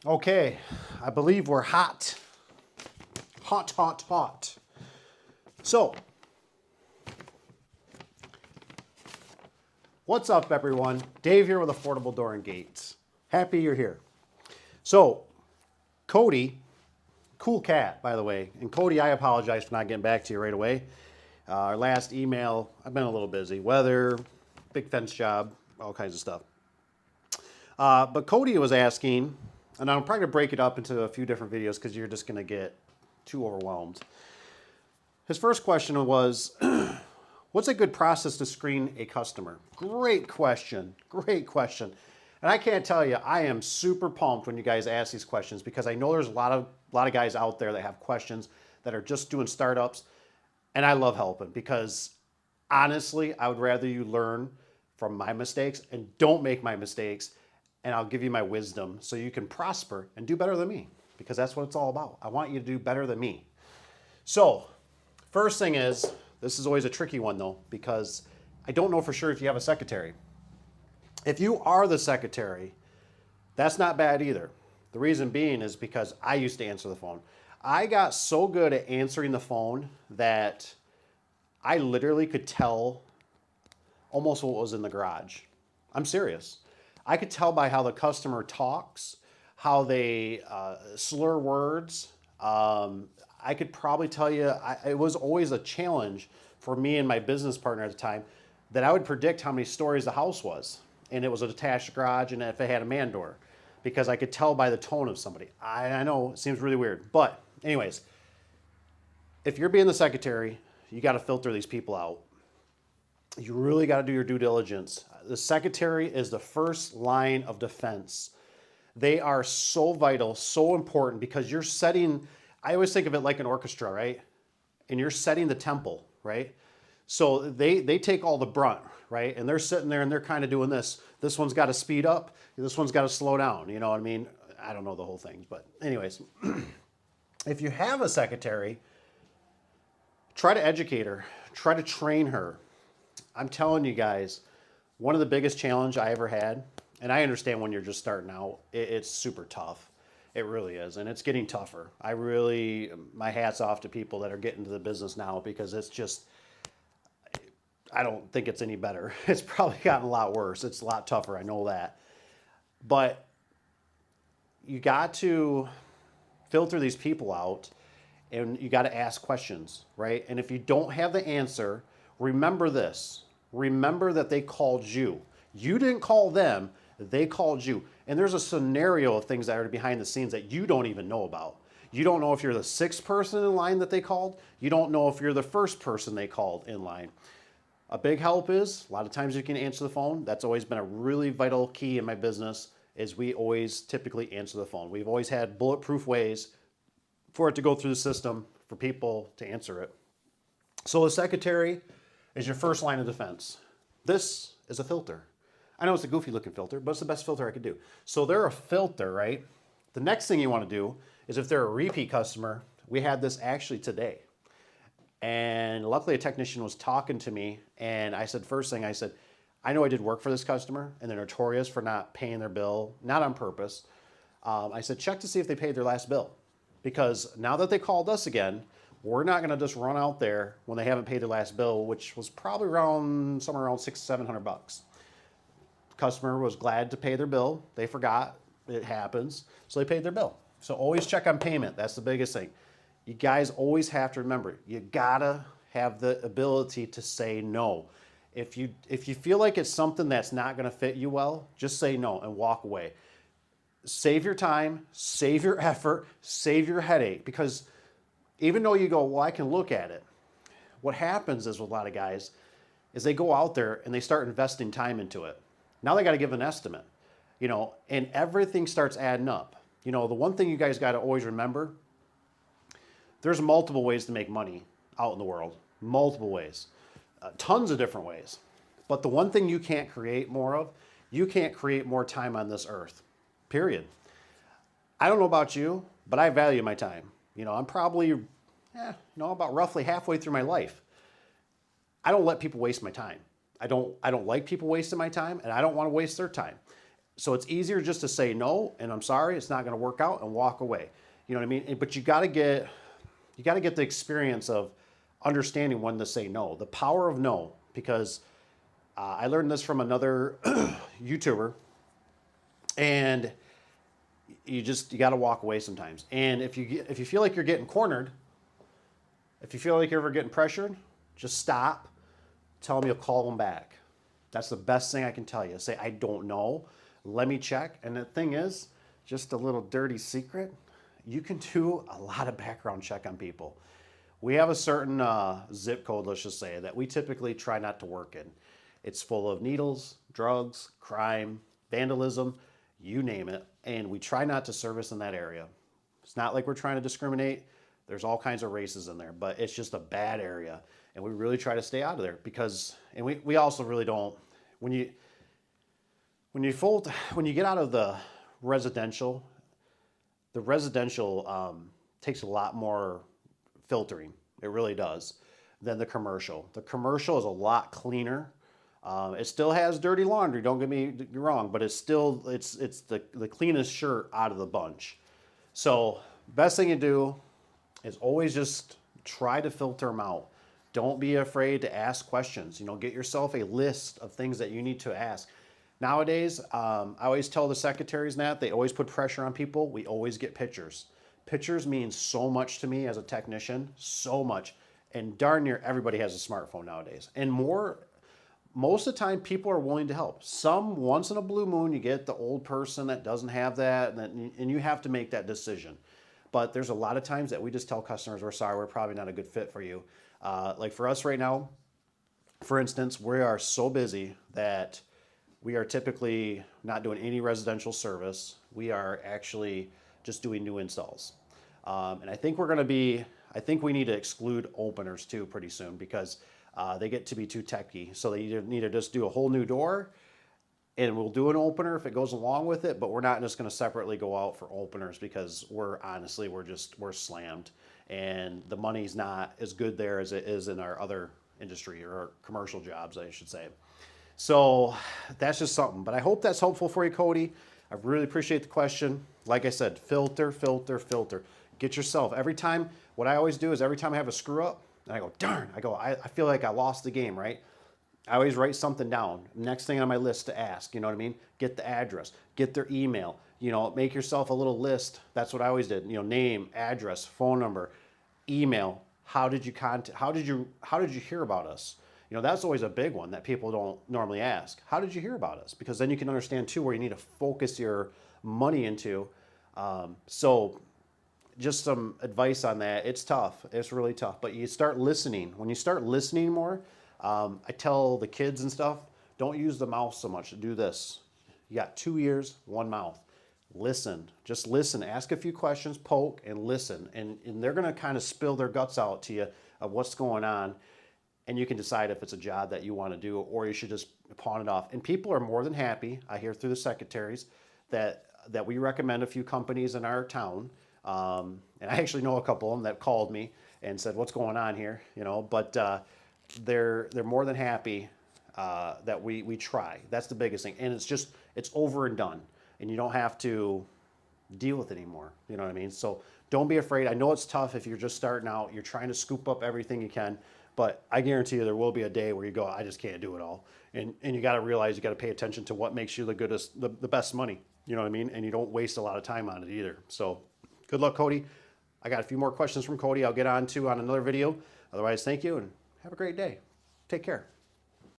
Okay, I believe we're hot. Hot, hot, hot. So, what's up everyone? Dave here with Affordable Door and Gates. Happy you're here. So, Cody, cool cat by the way, and Cody, I apologize for not getting back to you right away. Our last email, I've been a little busy. Weather, big fence job, all kinds of stuff. But Cody was asking, and I'm probably going to break it up into a few different videos because you're just going to get too overwhelmed. His first question was, what's a good process to screen a customer? Great question. Great question. And I can't tell you, I am super pumped when you guys ask these questions because I know there's a lot of guys out there that have questions that are just doing startups. And I love helping because honestly, I would rather you learn from my mistakes and don't make my mistakes. And I'll give you my wisdom so you can prosper and do better than me because that's what it's all about. I want you to do better than me. So, first thing is, this is always a tricky one though, because I don't know for sure if you have a secretary. If you are the secretary, that's not bad either. The reason being is because I used to answer the phone. I got so good at answering the phone that I literally could tell almost what was in the garage. I'm serious. I could tell by how the customer talks, how they slur words. I could probably tell you, it was always a challenge for me and my business partner at the time that I would predict how many stories the house was. And it was a detached garage and if it had a man door because I could tell by the tone of somebody. I know it seems really weird, but anyways, if you're being the secretary, you got to filter these people out. You really got to do your due diligence. The secretary is the first line of defense. They are so vital, so important because you're setting, I always think of it like an orchestra, right? And you're setting the tempo, right? So they take all the brunt, right? And they're sitting there and they're kind of doing this. This one's got to speed up. This one's got to slow down. You know what I mean? I don't know the whole thing, but anyways, if you have a secretary, try to educate her, try to train her. I'm telling you guys, one of the biggest challenge I ever had, and I understand when you're just starting out, it's super tough. It really is, and it's getting tougher. My hat's off to people that are getting into the business now because it's just, I don't think it's any better. It's probably gotten a lot worse. It's a lot tougher, I know that. But you got to filter these people out and you got to ask questions, right? And if you don't have the answer, remember this. Remember that they called you. You didn't call them, they called you. And there's a scenario of things that are behind the scenes that you don't even know about. You don't know if you're the sixth person in line that they called. You don't know if you're the first person they called in line. A big help is, a lot of times you can answer the phone. That's always been a really vital key in my business is we always typically answer the phone. We've always had bulletproof ways for it to go through the system for people to answer it. So the secretary is your first line of defense. This is a filter. I know it's a goofy looking filter, but it's the best filter I could do. So they're a filter, right? The next thing you want to do is if they're a repeat customer, we had this actually today. And luckily a technician was talking to me and I said, first thing I said, I know I did work for this customer and they're notorious for not paying their bill, not on purpose. I said, check to see if they paid their last bill. Because now that they called us again, we're not gonna just run out there when they haven't paid their last bill, which was probably somewhere around $600-700. Customer was glad to pay their bill. They forgot, it happens. So they paid their bill. So always check on payment, that's the biggest thing. You guys always have to remember, you gotta have the ability to say no. If you feel like it's something that's not gonna fit you well, just say no and walk away. Save your time, save your effort, save your headache, because even though you go, well, I can look at it, what happens is with a lot of guys is they go out there and they start investing time into it. Now they gotta give an estimate, and everything starts adding up. The one thing you guys gotta always remember, there's multiple ways to make money out in the world, multiple ways, tons of different ways. But the one thing you can't create more of, you can't create more time on this earth, period. I don't know about you, but I value my time. I'm probably, about roughly halfway through my life. I don't let people waste my time. I don't like people wasting my time and I don't want to waste their time. So it's easier just to say no, and I'm sorry, it's not going to work out, and walk away. You know what I mean? But you got to get the experience of understanding when to say no, the power of no, because I learned this from another YouTuber, and you got to walk away sometimes. And if you feel like you're getting cornered, if you feel like you're ever getting pressured, just stop. Tell them you'll call them back. That's the best thing I can tell you. Say, I don't know. Let me check. And the thing is, just a little dirty secret, you can do a lot of background check on people. We have a certain zip code, let's just say, that we typically try not to work in. It's full of needles, drugs, crime, vandalism, you name it. And we try not to service in that area. It's not like we're trying to discriminate. There's all kinds of races in there, but it's just a bad area. And we really try to stay out of there because, and we also really don't, when you get out of the residential takes a lot more filtering. It really does than the commercial. The commercial is a lot cleaner. It still has dirty laundry. Don't get me wrong, but it's still it's the cleanest shirt out of the bunch. So best thing you do is always just try to filter them out. Don't be afraid to ask questions. Get yourself a list of things that you need to ask. Nowadays, I always tell the secretaries that they always put pressure on people. We always get pictures. Pictures mean so much to me as a technician, so much. And darn near everybody has a smartphone nowadays. And most of the time, people are willing to help. Some, once in a blue moon, you get the old person that doesn't have that, and you have to make that decision. But there's a lot of times that we just tell customers, we're sorry, we're probably not a good fit for you. Like for us right now, for instance, we are so busy that we are typically not doing any residential service. We are actually just doing new installs. And I think we need to exclude openers too pretty soon because they get to be too techy. So they either need to just do a whole new door, and we'll do an opener if it goes along with it, but we're not just going to separately go out for openers because we're slammed, and the money's not as good there as it is in our other industry or our commercial jobs, I should say. So that's just something, but I hope that's helpful for you, Cody. I really appreciate the question. Like I said, filter. Get yourself, what I always do is every time I have a screw up, and I go, darn, I feel like I lost the game, right? I always write something down. Next thing on my list to ask, you know what I mean? Get the address, get their email, make yourself a little list. That's what I always did. Name, address, phone number, email. How did you hear about us? That's always a big one that people don't normally ask. How did you hear about us? Because then you can understand too where you need to focus your money into. So just some advice on that. It's tough. It's really tough. But you start listening. When you start listening more, I tell the kids and stuff, don't use the mouth so much. Do this. You got 2 ears, 1 mouth. Listen. Just listen. Ask a few questions, poke, and listen. And they're going to kind of spill their guts out to you of what's going on. And you can decide if it's a job that you want to do or you should just pawn it off. And people are more than happy. I hear through the secretaries that we recommend a few companies in our town. And I actually know a couple of them that called me and said, what's going on here? But they're more than happy that we try. That's the biggest thing. And it's over and done. And you don't have to deal with it anymore. You know what I mean? So don't be afraid. I know it's tough if you're just starting out. You're trying to scoop up everything you can. But I guarantee you there will be a day where you go, I just can't do it all. And you got to realize you got to pay attention to what makes you the best money. You know what I mean? And you don't waste a lot of time on it either. So good luck, Cody. I got a few more questions from Cody I'll get on to on another video. Otherwise, thank you and have a great day. Take care.